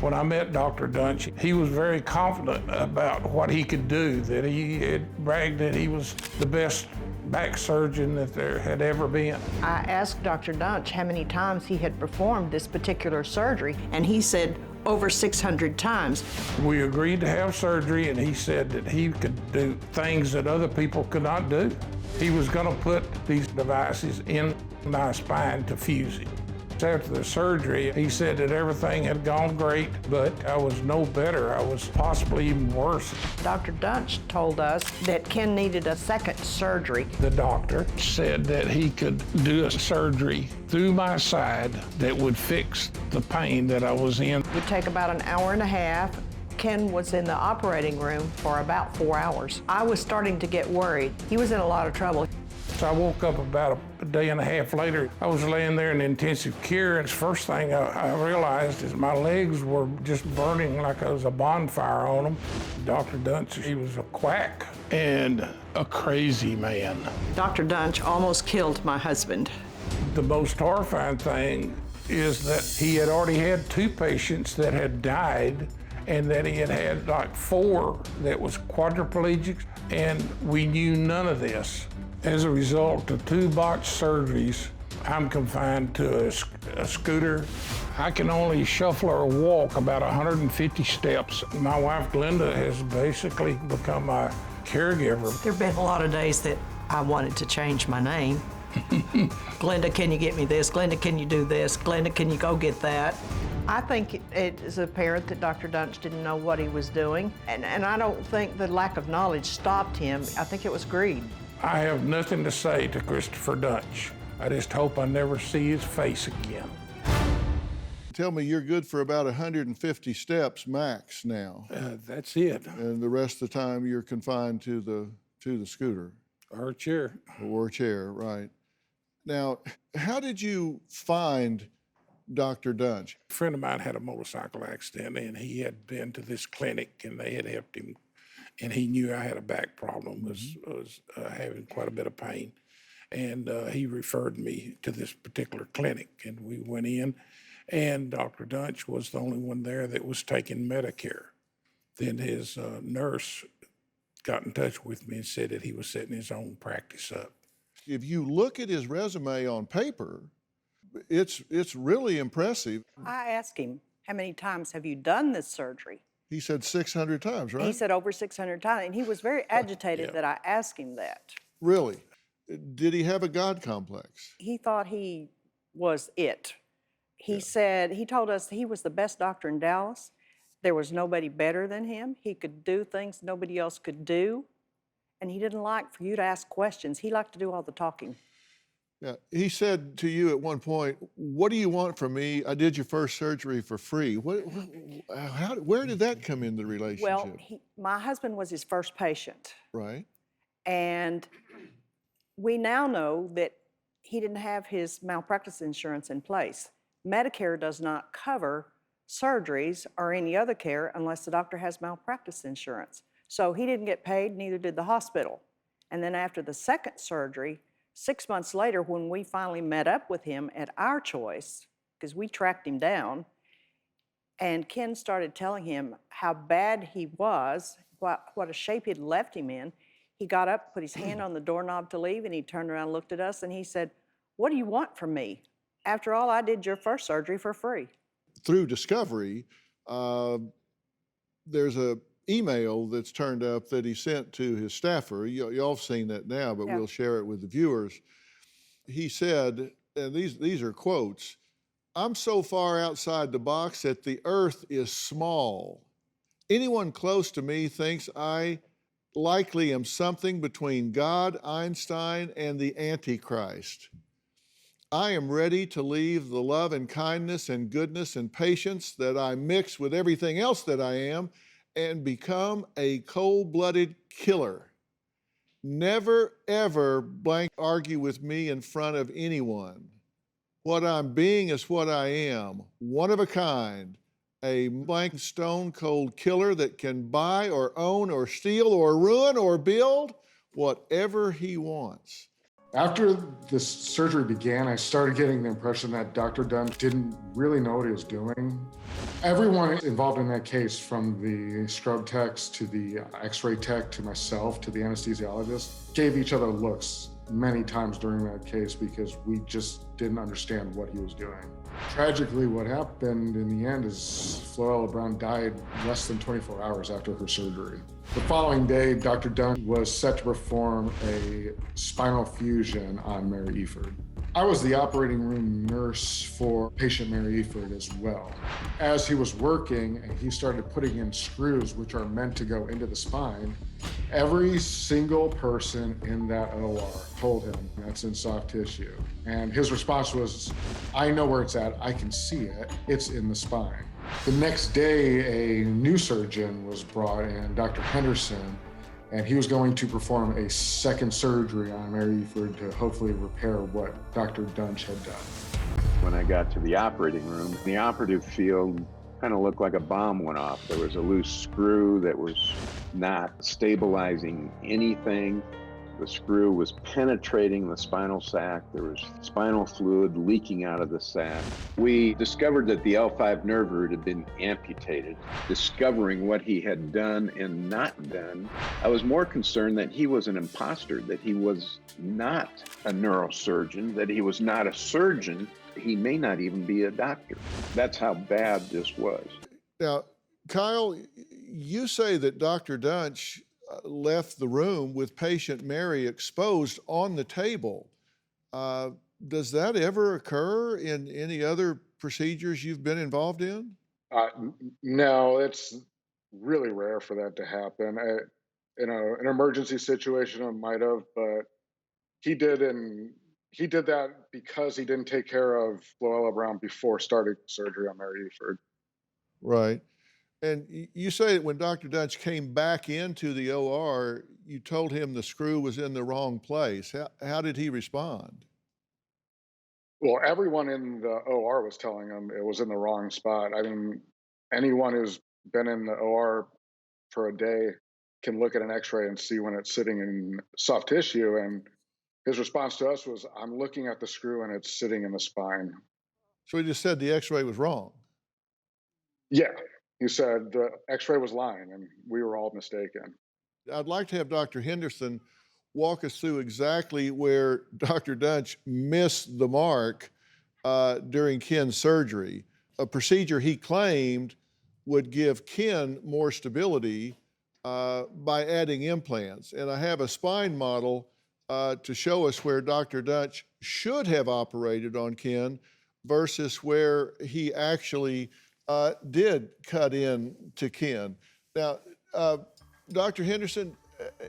When I met Dr. Duntsch, he was very confident about what he could do, that he had bragged that he was the best back surgeon that there had ever been. I asked Dr. Duntsch how many times he had performed this particular surgery, and he said over 600 times. We agreed to have surgery, and he said that he could do things that other people could not do. He was going to put these devices in my spine to fuse it. After the surgery, he said that everything had gone great, but I was no better. I was possibly even worse. Dr. Duntsch told us that Ken needed a second surgery. The doctor said that he could do a surgery through my side that would fix the pain that I was in. It would take about an hour and a half. Ken was in the operating room for about 4 hours. I was starting to get worried. He was in a lot of trouble. So I woke up about a day and a half later. I was laying there in intensive care, and the first thing I realized is my legs were just burning like there was a bonfire on them. Dr. Duntsch, he was a quack and a crazy man. Dr. Duntsch almost killed my husband. The most horrifying thing is that he had already had 2 patients that had died, and that he had had like 4 that was quadriplegics, and we knew none of this. As a result of 2 botched surgeries, I'm confined to a scooter. I can only shuffle or walk about 150 steps. My wife, Glenda, has basically become my caregiver. There have been a lot of days that I wanted to change my name. Glenda, can you get me this? Glenda, can you do this? Glenda, can you go get that? I think it is apparent that Dr. Duntsch didn't know what he was doing, and I don't think the lack of knowledge stopped him. I think it was greed. I have nothing to say to Christopher Duntsch. I just hope I never see his face again. Tell me, you're good for about 150 steps max now. That's it. And the rest of the time you're confined to the scooter. Or chair. Or chair, right. Now, how did you find Dr. Duntsch? A friend of mine had a motorcycle accident, and he had been to this clinic, and they had helped him. And he knew I had a back problem, was having quite a bit of pain. And he referred me to this particular clinic, and we went in, and Dr. Duntsch was the only one there that was taking Medicare. Then his nurse got in touch with me and said that he was setting his own practice up. If you look at his resume on paper, it's really impressive. I asked him, how many times have you done this surgery? He said 600 times, right? He said over 600 times, and he was very agitated that I asked him that. Really? Did he have a God complex? He thought he was it. He said, he told us he was the best doctor in Dallas. There was nobody better than him. He could do things nobody else could do. And he didn't like for you to ask questions. He liked to do all the talking. Yeah, he said to you at one point, "What do you want from me? I did your first surgery for free." Where did that come into the relationship? Well, my husband was his first patient. Right. And we now know that he didn't have his malpractice insurance in place. Medicare does not cover surgeries or any other care unless the doctor has malpractice insurance. So he didn't get paid, neither did the hospital. And then after the second surgery, 6 months later, when we finally met up with him at our choice, because we tracked him down, and Ken started telling him how bad he was, what a shape he'd left him in, he got up, put his hand on the doorknob to leave, and he turned around and looked at us, and he said, "What do you want from me? After all, I did your first surgery for free." Through discovery, there's a email that's turned up that he sent to his staffer. Y'all have seen that now, but we'll share it with the viewers. He said, and these are quotes, "I'm so far outside the box that the earth is small. Anyone close to me thinks I likely am something between God, Einstein, and the Antichrist. I am ready to leave the love and kindness and goodness and patience that I mix with everything else that I am and become a cold-blooded killer. Never, ever blank argue with me in front of anyone. What I'm being is what I am, one of a kind, a blank stone-cold killer that can buy or own or steal or ruin or build whatever he wants." After this surgery began, I started getting the impression that Dr. Duntsch didn't really know what he was doing. Everyone involved in that case, from the scrub techs to the x-ray tech to myself to the anesthesiologist, gave each other looks many times during that case because we just didn't understand what he was doing. Tragically, what happened in the end is Floella Brown died less than 24 hours after her surgery. The following day, Dr. Duntsch was set to perform a spinal fusion on Mary Eford. I was the operating room nurse for patient Mary Eford as well. As he was working and he started putting in screws, which are meant to go into the spine, every single person in that OR told him that's in soft tissue. And his response was, I know where it's at, I can see it, it's in the spine. The next day, a new surgeon was brought in, Dr. Henderson, and he was going to perform a second surgery on Mary Eford to hopefully repair what Dr. Duntsch had done. When I got to the operating room, the operative field kind of looked like a bomb went off. There was a loose screw that was not stabilizing anything. The screw was penetrating the spinal sac. There was spinal fluid leaking out of the sac. We discovered that the L5 nerve root had been amputated. Discovering what he had done and not done, I was more concerned that he was an imposter, that he was not a neurosurgeon, that he was not a surgeon. He may not even be a doctor. That's how bad this was. Now, Kyle, you say that Dr. Duntsch left the room with patient Mary exposed on the table. Does that ever occur in any other procedures you've been involved in? No, it's really rare for that to happen. In an emergency situation, it might have, but he did that because he didn't take care of Floella Brown before starting surgery on Mary Eford. Right. And you say that when Dr. Duntsch came back into the OR, you told him the screw was in the wrong place. How did he respond? Well, everyone in the OR was telling him it was in the wrong spot. I mean, anyone who's been in the OR for a day can look at an x-ray and see when it's sitting in soft tissue. And his response to us was, I'm looking at the screw and it's sitting in the spine. So he just said the x-ray was wrong? Yeah. He said the x-ray was lying and we were all mistaken. I'd like to have Dr. Henderson walk us through exactly where Dr. Duntsch missed the mark during Ken's surgery, a procedure he claimed would give Ken more stability by adding implants. And I have a spine model to show us where Dr. Duntsch should have operated on Ken versus where he actually did cut in to Ken. Now, Dr. Henderson,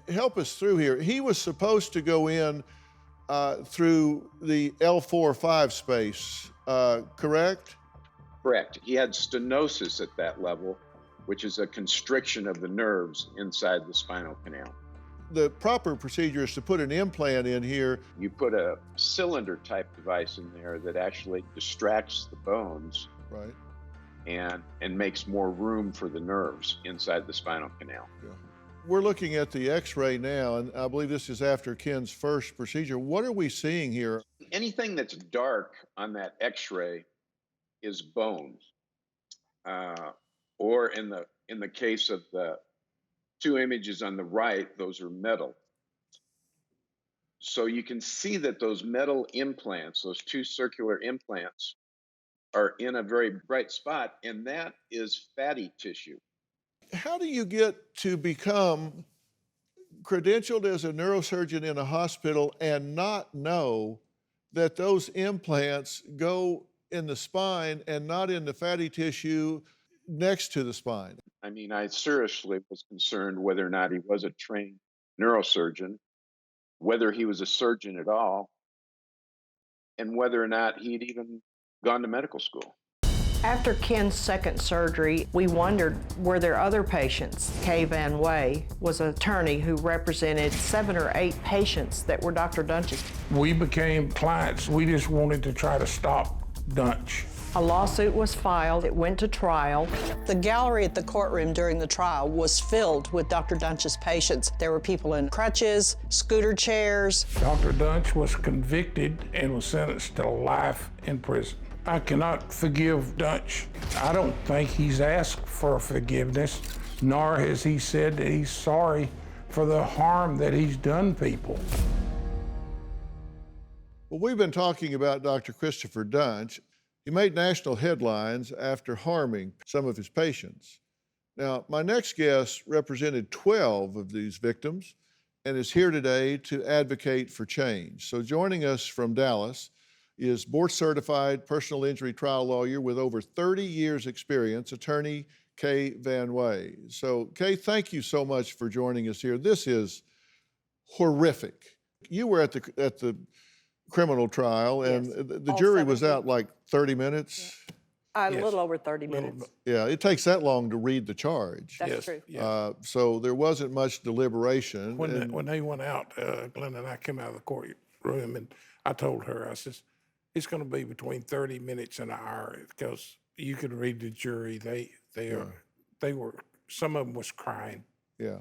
help us through here. He was supposed to go in through the L4-5 space, correct? Correct. He had stenosis at that level, which is a constriction of the nerves inside the spinal canal. The proper procedure is to put an implant in here. You put a cylinder type device in there that actually distracts the bones. Right. And makes more room for the nerves inside the spinal canal. Yeah. We're looking at the x-ray now, and I believe this is after Ken's first procedure. What are we seeing here? Anything that's dark on that x-ray is bones. Or in the case of the two images on the right, those are metal. So you can see that those metal implants, those two circular implants, are in a very bright spot, and that is fatty tissue. How do you get to become credentialed as a neurosurgeon in a hospital and not know that those implants go in the spine and not in the fatty tissue next to the spine? I mean, I seriously was concerned whether or not he was a trained neurosurgeon, whether he was a surgeon at all, and whether or not he'd even gone to medical school. After Ken's second surgery, we wondered, were there other patients? Kay Van Way was an attorney who represented 7 or 8 patients that were Dr. Duntsch's. We became clients. We just wanted to try to stop Duntsch. A lawsuit was filed. It went to trial. The gallery at the courtroom during the trial was filled with Dr. Duntsch's patients. There were people in crutches, scooter chairs. Dr. Duntsch was convicted and was sentenced to life in prison. I cannot forgive Duntsch. I don't think he's asked for forgiveness, nor has he said that he's sorry for the harm that he's done people. Well, we've been talking about Dr. Christopher Duntsch. He made national headlines after harming some of his patients. Now, my next guest represented 12 of these victims and is here today to advocate for change. So joining us from Dallas is board-certified personal injury trial lawyer with over 30 years' experience, attorney Kay Van Way. So, Kay, thank you so much for joining us here. This is horrific. You were at the criminal trial, and Yes, the all jury was 17. out like 30 minutes. A Yes. little over 30 minutes. Yeah, it takes that long to read the charge. That's true. Yeah. So there wasn't much deliberation. When they went out, Glenda and I came out of the courtroom, and I told her, I says, it's going to be between 30 minutes and an hour, because you could read the jury. They were, some of them was crying. Yeah.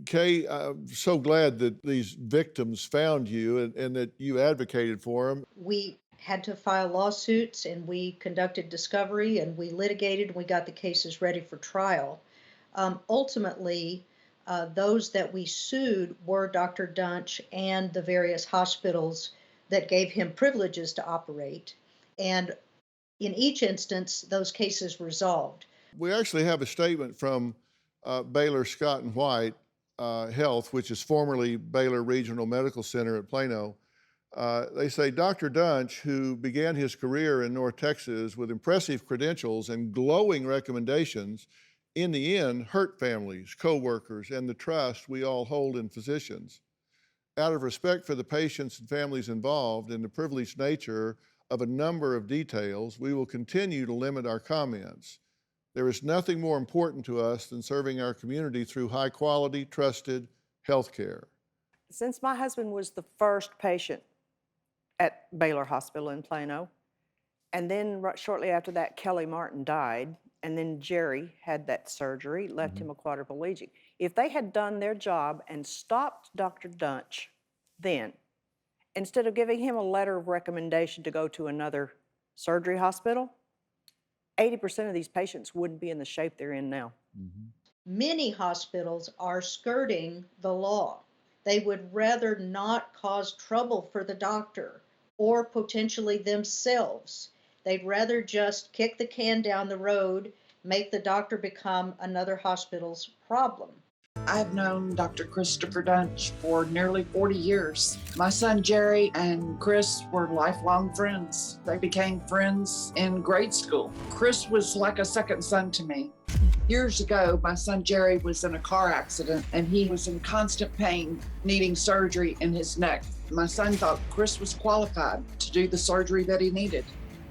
Kay, I'm so glad that these victims found you and that you advocated for them. We had to file lawsuits, and we conducted discovery, and we litigated, and we got the cases ready for trial. Ultimately, those that we sued were Dr. Duntsch and the various hospitals that gave him privileges to operate. And in each instance, those cases resolved. We actually have a statement from Baylor Scott and White Health, which is formerly Baylor Regional Medical Center at Plano. They say, Dr. Duntsch, who began his career in North Texas with impressive credentials and glowing recommendations, in the end hurt families, co-workers, and the trust we all hold in physicians. Out of respect for the patients and families involved and the privileged nature of a number of details, we will continue to limit our comments. There is nothing more important to us than serving our community through high-quality, trusted health care. Since my husband was the first patient at Baylor Hospital in Plano, and then shortly after that, Kelly Martin died, and then Jerry had that surgery, left him a quadriplegic. If they had done their job and stopped Dr. Duntsch then, instead of giving him a letter of recommendation to go to another surgery hospital, 80% of these patients wouldn't be in the shape they're in now. Many hospitals are skirting the law. They would rather not cause trouble for the doctor or potentially themselves. They'd rather just kick the can down the road, make the doctor become another hospital's problem. I've known Dr. Christopher Duntsch for nearly 40 years. My son Jerry and Chris were lifelong friends. They became friends in grade school. Chris was like a second son to me. Years ago, my son Jerry was in a car accident and he was in constant pain, needing surgery in his neck. My son thought Chris was qualified to do the surgery that he needed.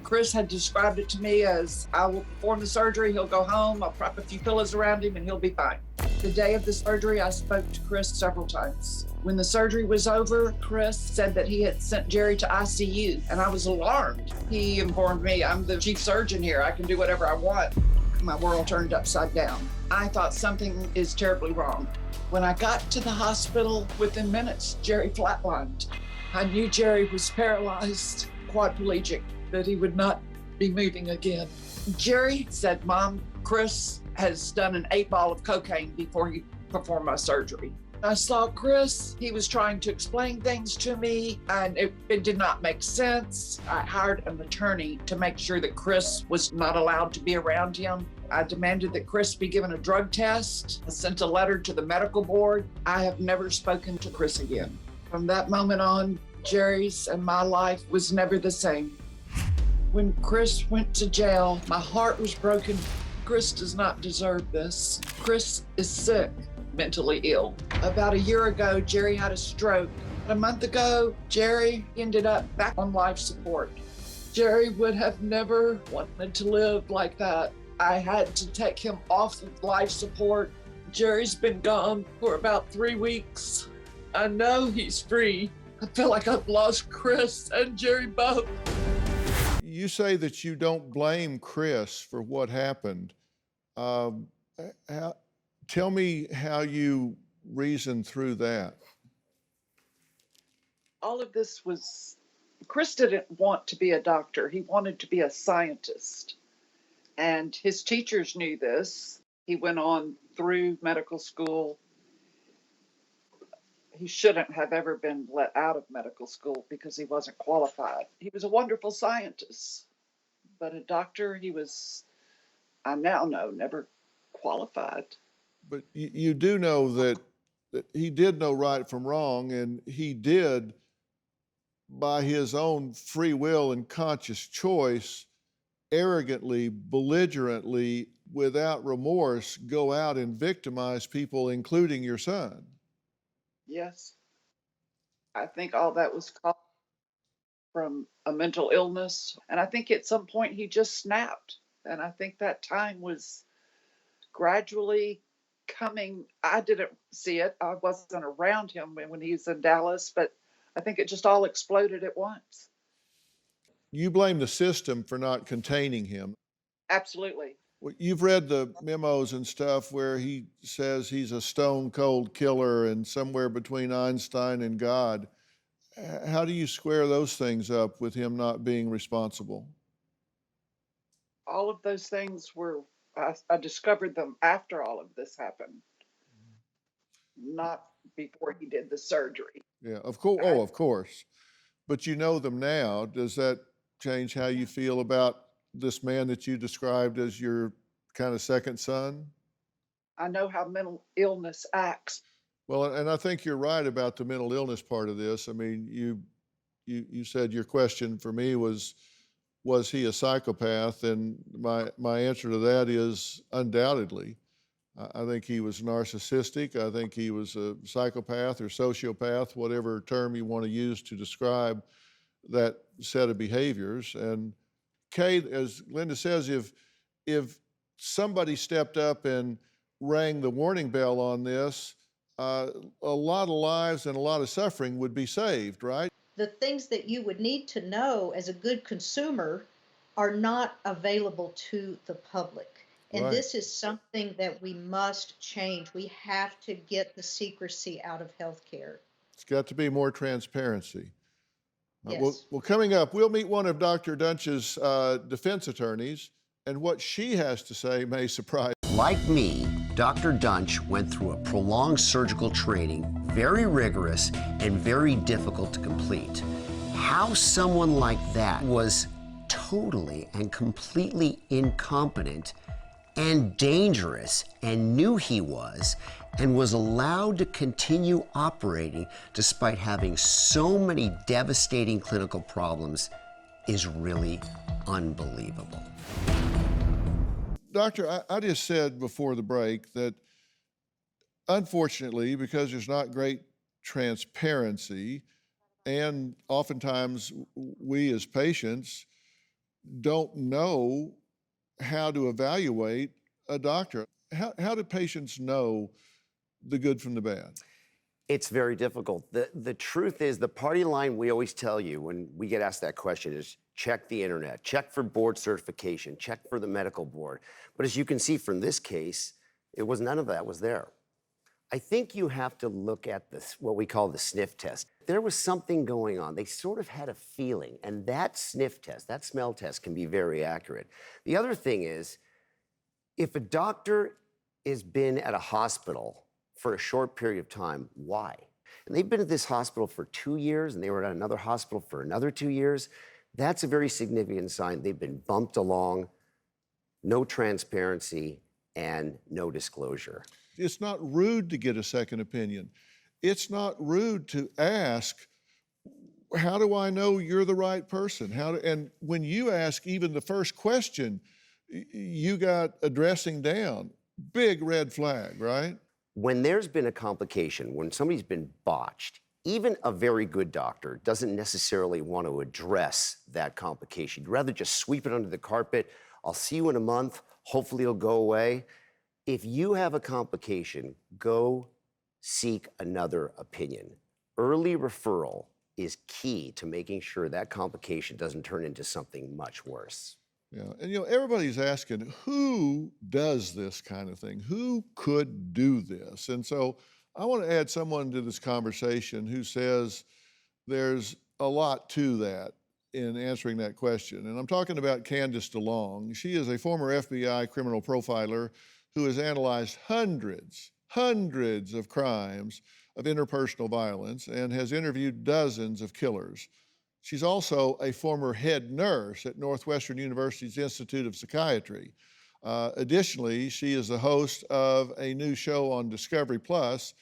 Chris had described it to me as, I will perform the surgery, he'll go home, I'll prop a few pillows around him, and he'll be fine. The day of the surgery, I spoke to Chris several times. When the surgery was over, Chris said that he had sent Jerry to ICU, and I was alarmed. He informed me, I'm the chief surgeon here, I can do whatever I want. My world turned upside down. I thought something is terribly wrong. When I got to the hospital, within minutes, Jerry flatlined. I knew Jerry was paralyzed, quadriplegic, that he would not be moving again. Jerry said, Mom, Chris has done an 8-ball of cocaine before he performed my surgery. I saw Chris, he was trying to explain things to me, and it did not make sense. I hired an attorney to make sure that Chris was not allowed to be around him. I demanded that Chris be given a drug test. I sent a letter to the medical board. I have never spoken to Chris again. From that moment on, Jerry's and my life was never the same. When Chris went to jail, my heart was broken. Chris does not deserve this. Chris is sick, mentally ill. About a year ago, Jerry had a stroke. A month ago, Jerry ended up back on life support. Jerry would have never wanted to live like that. I had to take him off of life support. Jerry's been gone for about 3 weeks. I know he's free. I feel like I've lost Chris and Jerry both. You say that you don't blame Chris for what happened. Tell me how you reasoned through that. All of this was, Chris didn't want to be a doctor. He wanted to be a scientist. And his teachers knew this. He went on through medical school. He shouldn't have ever been let out of medical school because he wasn't qualified. He was a wonderful scientist, but a doctor, he was, I now know, never qualified. But you do know that he did know right from wrong, and he did, by his own free will and conscious choice, arrogantly, belligerently, without remorse, go out and victimize people, including your son. Yes. I think all that was caused from a mental illness. And I think at some point he just snapped. And I think that time was gradually coming. I didn't see it. I wasn't around him when he was in Dallas, but I think it just all exploded at once. You blame the system for not containing him. Absolutely. Well, you've read the memos and stuff where he says he's a stone cold killer and somewhere between Einstein and God. How do you square those things up with him not being responsible? All of those things were, I discovered them after all of this happened, not before he did the surgery. Yeah, of course. Oh, of course. But you know them now. Does that change how you feel about this man that you described as your kind of second son? I know how mental illness acts. Well, and I think you're right about the mental illness part of this. I mean, you said your question for me was he a psychopath? And my answer to that is undoubtedly. I think he was narcissistic. I think he was a psychopath or sociopath, whatever term you want to use to describe that set of behaviors. And Kay, as Linda says, if somebody stepped up and rang the warning bell on this, a lot of lives and a lot of suffering would be saved, right? The things that you would need to know as a good consumer are not available to the public. And Right. this is something that we must change. We have to get the secrecy out of healthcare. It's got to be more transparency. Yes. Well, coming up, we'll meet one of Dr. Duntsch's defense attorneys, and what she has to say may surprise. Like me, Dr. Duntsch went through a prolonged surgical training, very rigorous and very difficult to complete. How someone like that was totally and completely incompetent and dangerous and knew he was and was allowed to continue operating despite having so many devastating clinical problems is really unbelievable. Doctor, I just said before the break that unfortunately, because there's not great transparency, and oftentimes we as patients don't know how to evaluate a doctor. How do patients know the good from the bad? It's very difficult. The truth is, the party line we always tell you when we get asked that question is check the internet, check for board certification, check for the medical board. But as you can see from this case, it was none of that was there. I think you have to look at this, what we call the sniff test. There was something going on. They sort of had a feeling, and that sniff test, that smell test can be very accurate. The other thing is, if a doctor has been at a hospital for a short period of time, why? And they've been at this hospital for 2 years, and they were at another hospital for another 2 years, that's a very significant sign they've been bumped along, no transparency, and no disclosure. It's not rude to get a second opinion. It's not rude to ask, how do I know you're the right person? And when you ask even the first question, you got a dressing down. Big red flag, right? When there's been a complication, when somebody's been botched, even a very good doctor doesn't necessarily want to address that complication. You'd rather just sweep it under the carpet. I'll see you in a month. Hopefully it'll go away. If you have a complication, go seek another opinion. Early referral is key to making sure that complication doesn't turn into something much worse. Yeah, and everybody's asking, who does this kind of thing? Who could do this? And so I want to add someone to this conversation who says there's a lot to that in answering that question. And I'm talking about Candice DeLong. She is a former FBI criminal profiler who has analyzed hundreds of crimes of interpersonal violence and has interviewed dozens of killers. She's also a former head nurse at Northwestern University's Institute of Psychiatry. Additionally, she is the host of a new show on Discovery Plus,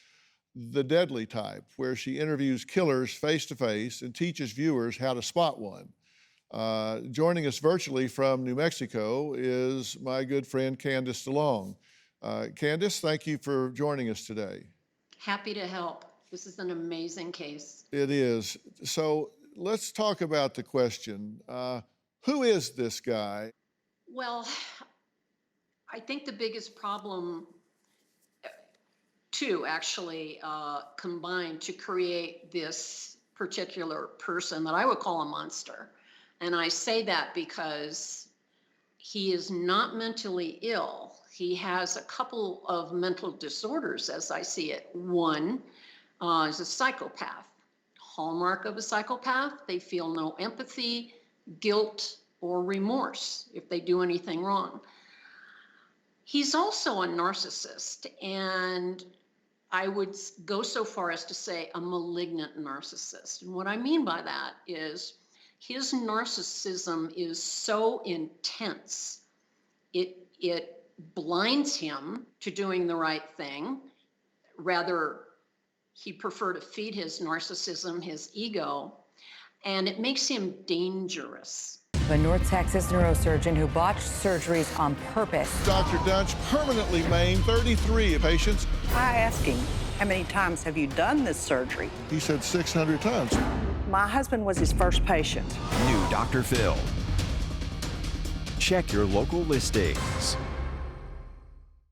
The Deadly Type, where she interviews killers face-to-face and teaches viewers how to spot one. Joining us virtually from New Mexico is my good friend Candice DeLong. Candice, thank you for joining us today. Happy to help. This is an amazing case. It is. So let's talk about the question. Who is this guy? Well, I think the biggest problem, two actually, combined to create this particular person that I would call a monster. And I say that because he is not mentally ill. He has a couple of mental disorders, as I see it. One is a psychopath. Hallmark of a psychopath, they feel no empathy, guilt, or remorse if they do anything wrong. He's also a narcissist, and I would go so far as to say a malignant narcissist. And what I mean by that is his narcissism is so intense, it blinds him to doing the right thing. Rather, he'd prefer to feed his narcissism, his ego, and it makes him dangerous. The North Texas neurosurgeon who botched surgeries on purpose. Dr. Duntsch permanently maimed 33 patients. I asked him, how many times have you done this surgery? He said 600 times. My husband was his first patient. New Dr. Phil. Check your local listings.